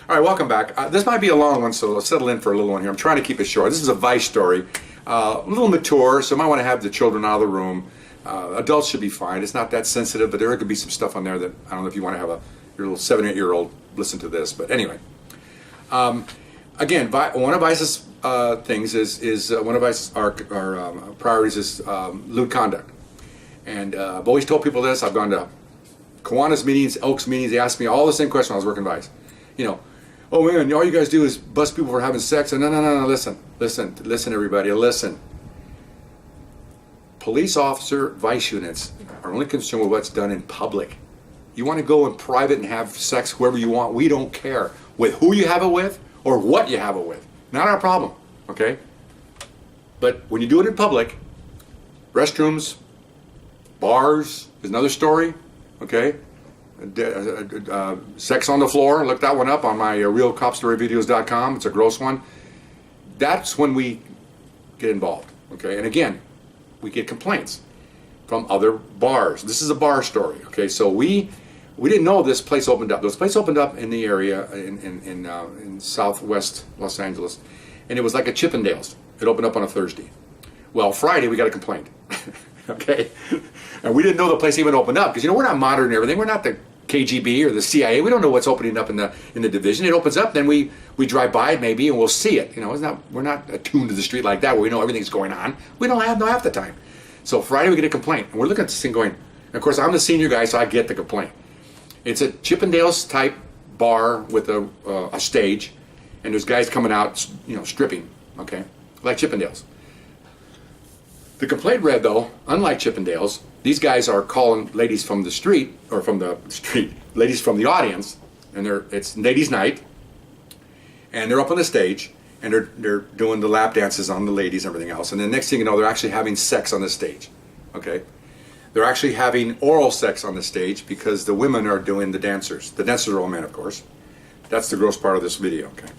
All right, welcome back. This might be a long one, so let's settle in for a little one here. I'm trying to keep it short. This is a Vice story. A little mature, so you might want to have the children out of the room. Adults should be fine. It's not that sensitive, but there could be some stuff on there that, I don't know if you want to have your little 7 or 8 year old listen to this. But anyway, again, one of Vice's things is one of Vice's our priorities is lewd conduct. And I've always told people this. I've gone to Kiwanis meetings, Elks meetings. They asked me all the same question when I was working Vice. You know, oh man, all you guys do is bust people for having sex. And no, listen, everybody, listen. Police officer Vice units are only concerned with what's done in public. You want to go in private and have sex whoever you want. We don't care with who you have it with or what you have it with. Not our problem, okay? But when you do it in public, restrooms, bars is another story, okay? Sex on the floor, look that one up on my realcopstoryvideos.com. It's a gross one. That's when we get involved, okay? And again, we get complaints from other bars. This is a bar story, okay? So we didn't know this place opened up. This place opened up in the area in southwest Los Angeles, and it was like a Chippendales. It opened up on a Thursday. Well, Friday we got a complaint, okay? And we didn't know the place even opened up because, you know, we're not modern and everything. We're not the KGB or the CIA. We don't know what's opening up in the division. It opens up, then we drive by it maybe and we'll see it. You know, we're not attuned to the street like that where we know everything's going on. We don't have no half the time. So Friday we get a complaint, and we're looking at this thing going, and of course I'm the senior guy, so I get the complaint. It's a Chippendales type bar with a stage, and there's guys coming out, you know, stripping, okay, like Chippendales. The complaint read though, unlike Chippendales, these guys are calling ladies from the street, ladies from the audience, and it's ladies' night, and they're up on the stage, and they're doing the lap dances on the ladies and everything else, and the next thing you know, they're actually having sex on the stage, okay? They're actually having oral sex on the stage because the women are doing the dancers. The dancers are all men, of course. That's the gross part of this video, okay?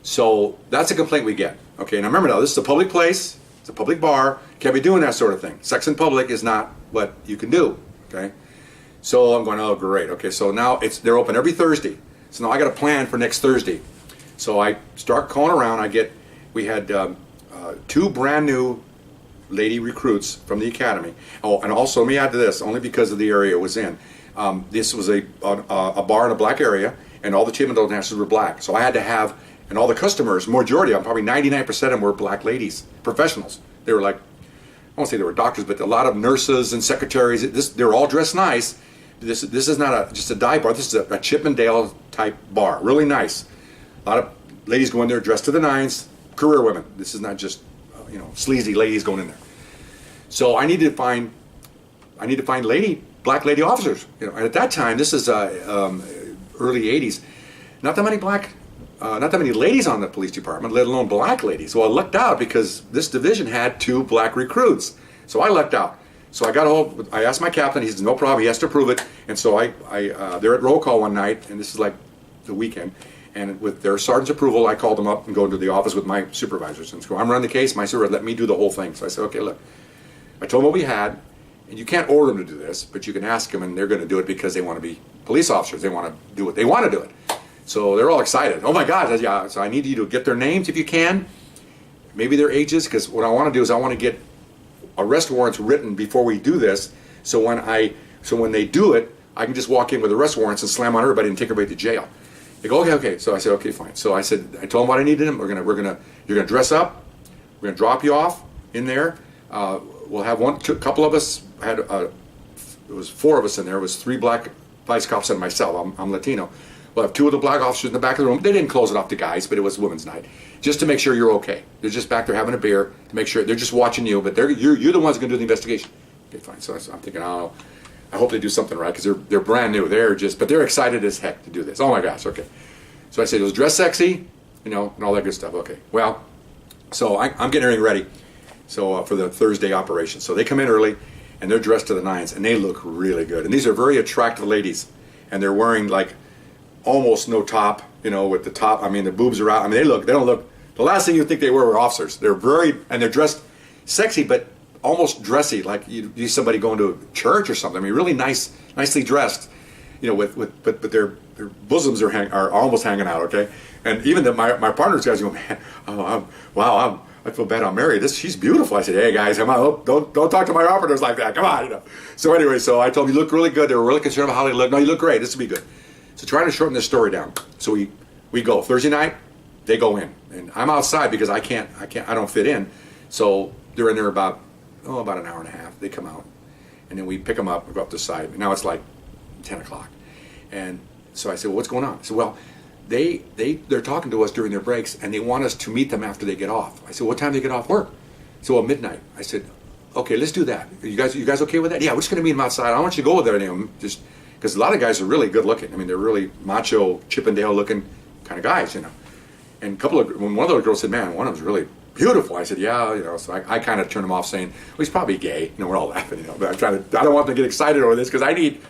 So that's a complaint we get, okay? Now remember now, this is a public place, it's a public bar, can't be doing that sort of thing. Sex in public is not what you can do, okay? So I'm going, oh great, okay, so now they're open every Thursday. So now I got a plan for next Thursday. So I start calling around. We had 2 brand new lady recruits from the academy. Oh, and also let me add to this, only because of the area it was in. This was a bar in a black area, and all the Chippendale dancers were black. So I had to have, and all the customers, majority of them, probably 99% of them were black ladies, professionals. They were like, I won't say they were doctors, but a lot of nurses and secretaries. They were all dressed nice. This is not just a dive bar. This is a Chippendale type bar, really nice. A lot of ladies go in there dressed to the nines, career women. This is not just you know, sleazy ladies going in there. So I need to find black lady officers. You know, and at that time, this is early '80s. Not that many ladies on the police department, let alone black ladies. So I lucked out because this division had 2 black recruits. So I lucked out. So I asked my captain. He says no problem. He has to prove it. And so they're at roll call one night, and this is like the weekend. And with their sergeant's approval, I called them up and go into the office with my supervisors and go, I'm running the case. My supervisor let me do the whole thing. So I said, okay, look, I told them what we had, and you can't order them to do this, but you can ask them, and they're going to do it because they want to be police officers. They want to do what they want to do it. So they're all excited. Oh my God, yeah. So I need you to get their names if you can, maybe their ages, because what I want to do is I want to get arrest warrants written before we do this. So when they do it, I can just walk in with arrest warrants and slam on everybody and take everybody to jail. They go, okay. So I said, okay, fine. So I told them what I needed them. You're gonna dress up. We're gonna drop you off in there. We'll have a couple of us had. It was 4 of us in there. It was 3 black vice cops and myself. I'm Latino. We'll have 2 of the black officers in the back of the room. They didn't close it off to guys, but it was women's night, just to make sure you're okay. They're just back there having a beer to make sure they're just watching you, but you're the ones gonna do the investigation. Okay, fine. So I'm thinking, oh, I hope they do something right because they're brand new. But they're excited as heck to do this. Oh my gosh, okay. So I said, it was dress sexy, you know, and all that good stuff. Okay, well, so I'm getting everything ready. So for the Thursday operation. So they come in early, and they're dressed to the nines, and they look really good. And these are very attractive ladies, and they're wearing like almost no top, you know, with the top. I mean, the boobs are out. I mean, they don't look. The last thing you think they were officers. They're they're dressed sexy, but almost dressy, like you see somebody going to church or something. I mean, really nicely dressed. but their bosoms are almost hanging out, okay? And even my partner's guys go, man, I feel bad I'm married. She's beautiful. I said, hey guys, come on, don't talk to my operatives like that. Come on, So anyway, so I told them, you look really good. They were really concerned about how they look. No, you look great. This will be good. So trying to shorten this story down. So we go Thursday night. They go in, and I'm outside because I don't fit in. So they're in there about an hour and a half. They come out, and then we pick them up. We go up the side. Now it's like 10 o'clock, and so I said, well, what's going on? I said, well, they're talking to us during their breaks, and they want us to meet them after they get off. I said, what time do they get off work? So well, midnight. I said, okay, let's do that. You guys okay with that? Yeah, we're just going to meet them outside. I don't want you to go with them, just because a lot of guys are really good looking. I mean, they're really macho, Chippendale looking kind of guys, And when one of the girls said, man, one of them's really beautiful. I said, yeah, so I kind of turned him off saying, well, he's probably gay. We're all laughing, but I don't want them to get excited over this because I need,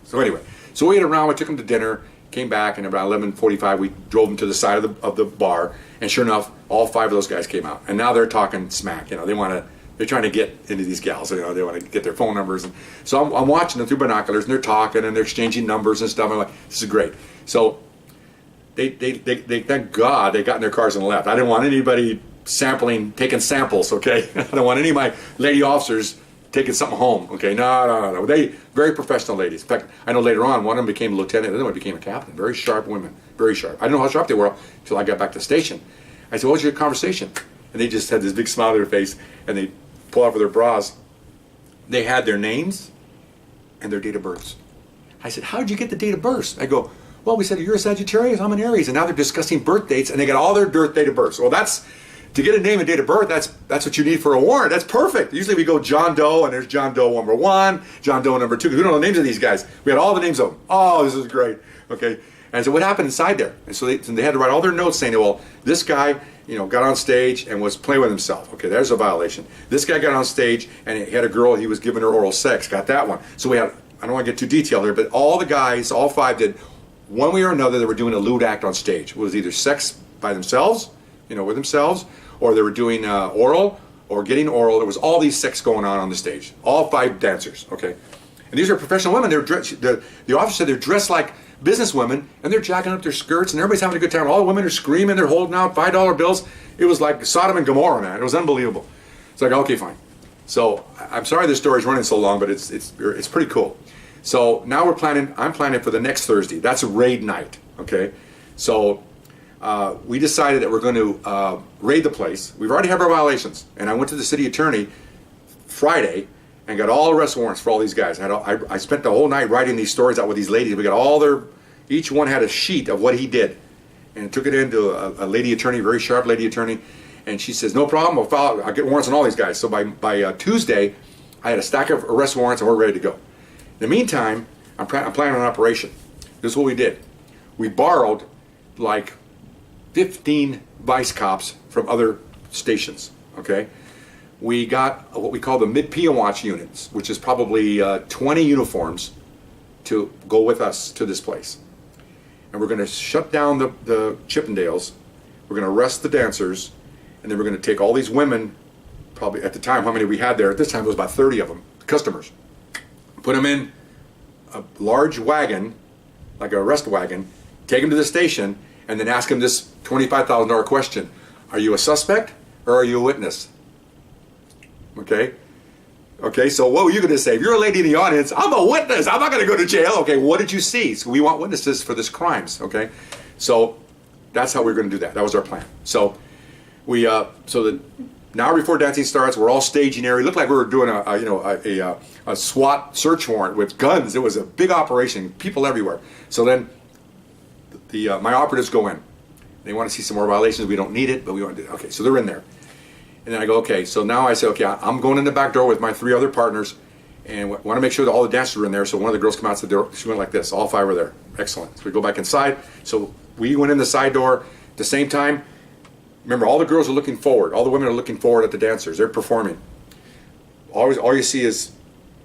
So anyway, so we went around, we took him to dinner, came back, and about 11:45 we drove him to the side of the bar, and sure enough, all 5 of those guys came out, and now they're talking smack. They're trying to get into these gals. They want to get their phone numbers, and so I'm watching them through binoculars, and they're talking and they're exchanging numbers and stuff. I'm like, this is great. So they thank God they got in their cars and left. I didn't want anybody taking samples. Okay, I don't want any of my lady officers taking something home. Okay, no. They very professional ladies. In fact, I know later on one of them became a lieutenant, the other one became a captain. Very sharp women, very sharp. I didn't know how sharp they were until I got back to the station. I said, what was your conversation? And they just had this big smile on their face, and they pull out of their bras. They had their names and their date of births. I said, how did you get the date of births? I go, well, we said, you're a Sagittarius, I'm an Aries, and now they're discussing birth dates, and they got all their date of births. Well, to get a name and date of birth, that's what you need for a warrant. That's perfect. Usually we go John Doe, and there's John Doe number 1, John Doe number 2. We don't know the names of these guys. We had all the names of them. Oh, this is great. Okay. And so what happened inside there? And so they had to write all their notes saying, well, this guy, got on stage and was playing with himself. Okay, there's a violation. This guy got on stage and he had a girl, he was giving her oral sex. Got that one. So we had, I don't want to get too detailed here, but all the guys, all 5 did, one way or another, they were doing a lewd act on stage. It was either sex by themselves, with themselves, or they were doing oral or getting oral. There was all these sex going on the stage. All 5 dancers, okay? And these are professional women. They're dressed, the officer said they're dressed like business women, and they're jacking up their skirts, and everybody's having a good time. All the women are screaming. They're holding out $5 bills. It was like Sodom and Gomorrah, man. It was unbelievable. It's like, okay, fine. So I'm sorry this story's running so long, but it's pretty cool. So now I'm planning for the next Thursday. That's a raid night, okay? So we decided that we're going to raid the place. We've already had our violations, and I went to the city attorney Friday and got all arrest warrants for all these guys. I spent the whole night writing these stories out with these ladies. We got each one had a sheet of what he did, and took it into a lady attorney, very sharp lady attorney, and she says, no problem, I'll get warrants on all these guys. So by Tuesday, I had a stack of arrest warrants, and we're ready to go. In the meantime, I'm planning an operation. This is what we did. We borrowed like 15 vice cops from other stations, okay? We got what we call the mid-Peawatch units, which is probably 20 uniforms to go with us to this place. And we're going to shut down the Chippendales. We're going to arrest the dancers, and then we're going to take all these women, probably at the time, how many we had there? At this time, it was about 30 of them, customers. Put them in a large wagon, like an arrest wagon, take them to the station, and then ask them this $25,000 question. Are you a suspect or are you a witness? Okay, so what were you going to say? If you're a lady in the audience, I'm a witness. I'm not going to go to jail. Okay, what did you see? So we want witnesses for this crimes, okay? So that's how we're going to do that. That was our plan. So an hour before dancing starts, we're all staging area. It looked like we were doing a SWAT search warrant with guns. It was a big operation, people everywhere. So then my operatives go in. They want to see some more violations. We don't need it, but we want to do it. Okay, so they're in there. And then I go, okay, so now I say, okay, I'm going in the back door with my 3 other partners, and want to make sure that all the dancers are in there. So one of the girls come out the door. She went like this. All 5 were there. Excellent. So we go back inside. So we went in the side door at the same time. Remember, all the girls are looking forward. All the women are looking forward at the dancers. They're performing. All you see is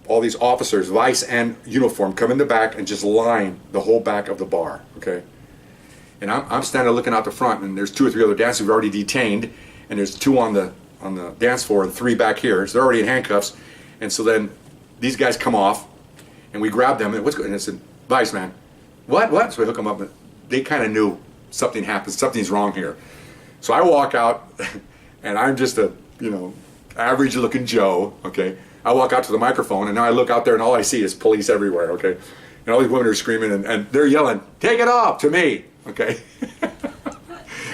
all these officers, vice and uniform, come in the back and just line the whole back of the bar, okay? And I'm standing looking out the front, and there's 2 or 3 other dancers we've already detained, and there's 2 on the dance floor and 3 back here. So they're already in handcuffs. And so then these guys come off, and we grab them, and what's going on? And I said, Vice, man. What? So we hook them up. And they kind of knew something happened. Something's wrong here. So I walk out, and I'm just a, average looking Joe, okay? I walk out to the microphone, and now I look out there, and all I see is police everywhere, okay? And all these women are screaming, and they're yelling, "Take it off," to me, okay?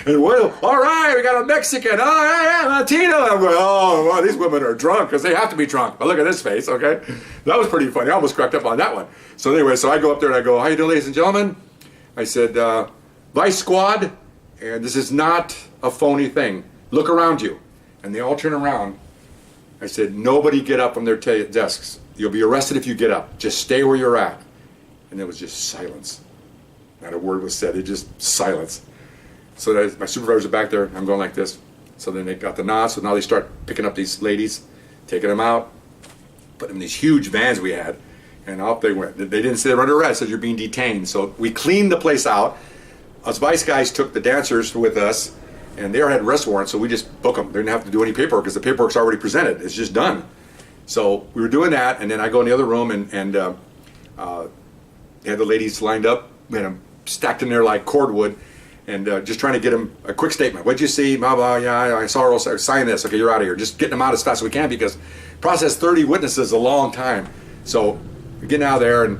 And well, all right, we got a Mexican, oh yeah, Latino. I'm going, oh, well, these women are drunk, because they have to be drunk. But look at this face, okay? That was pretty funny. I almost cracked up on that one. So anyway, so I go up there and I go, "How you doing, ladies and gentlemen?" I said, "Vice Squad, and this is not a phony thing. Look around you." And they all turn around. I said, "Nobody get up from their desks. You'll be arrested if you get up. Just stay where you're at." And there was just silence. Not a word was said. It just silence. So my supervisors are back there. I'm going like this. So then they got the nod. So now they start picking up these ladies, taking them out, putting them in these huge vans we had, and off they went. They didn't say they were under arrest. They said you're being detained. So we cleaned the place out. Us Vice guys took the dancers with us, and they had arrest warrants, so we just book them. They didn't have to do any paperwork because the paperwork's already presented. It's just done. So we were doing that, and then I go in the other room, and they had the ladies lined up. We had them stacked in there like cordwood, and just trying to get them a quick statement. "What'd you see? Blah, blah, yeah, I saw her, sign this. Okay, you're out of here." Just getting them out as fast as we can because process 30 witnesses is a long time. So we're getting out of there, and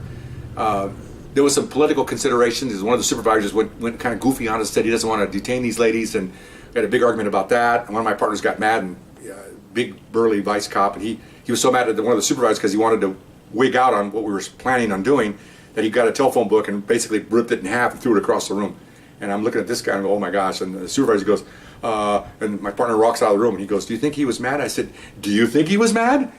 there was some political considerations. One of the supervisors went kind of goofy on us, said he doesn't want to detain these ladies, and we had a big argument about that. And one of my partners got mad, and big burly vice cop, and he was so mad at one of the supervisors because he wanted to wig out on what we were planning on doing that he got a telephone book and basically ripped it in half and threw it across the room. And I'm looking at this guy and I go, "Oh my gosh!" And the supervisor goes, and my partner walks out of the room and he goes, "Do you think he was mad?" I said, "Do you think he was mad?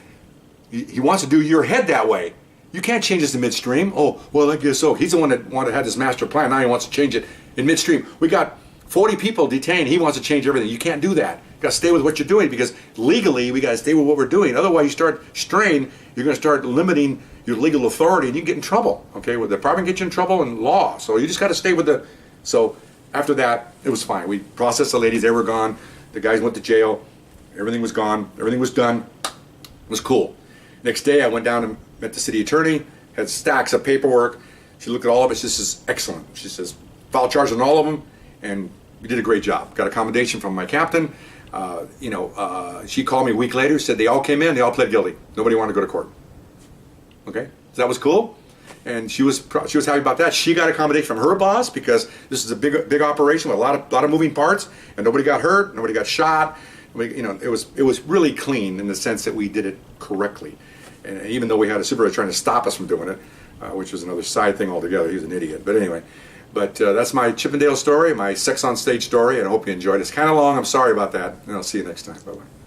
He wants to do your head that way. You can't change this in midstream." "Oh, well, I guess so." He's the one that had this master plan. Now he wants to change it in midstream. We got 40 people detained. He wants to change everything. You can't do that. You got to stay with what you're doing because legally we got to stay with what we're doing. Otherwise, you start straying. You're going to start limiting your legal authority, and you get in trouble. Okay, well, the department gets you in trouble in law. So you just got to stay with the. So after that, it was fine. We processed the ladies. They were gone. The guys went to jail. Everything was gone. Everything was done. It was cool. Next day, I went down and met the city attorney. Had stacks of paperwork. She looked at all of it. She says, "Excellent." She says, "File charges on all of them, and we did a great job. Got accommodation from my captain." She called me a week later. Said they all came in. They all pled guilty. Nobody wanted to go to court. Okay, so that was cool. And she was happy about that. She got accommodation from her boss because this is a big operation with a lot of moving parts, and nobody got hurt, nobody got shot. It was really clean in the sense that we did it correctly. And even though we had a supervisor trying to stop us from doing it, which was another side thing altogether, he was an idiot. But anyway, that's my Chippendale story, my Sex on Stage story, and I hope you enjoyed it. It's kind of long. I'm sorry about that, and I'll see you next time. Bye bye.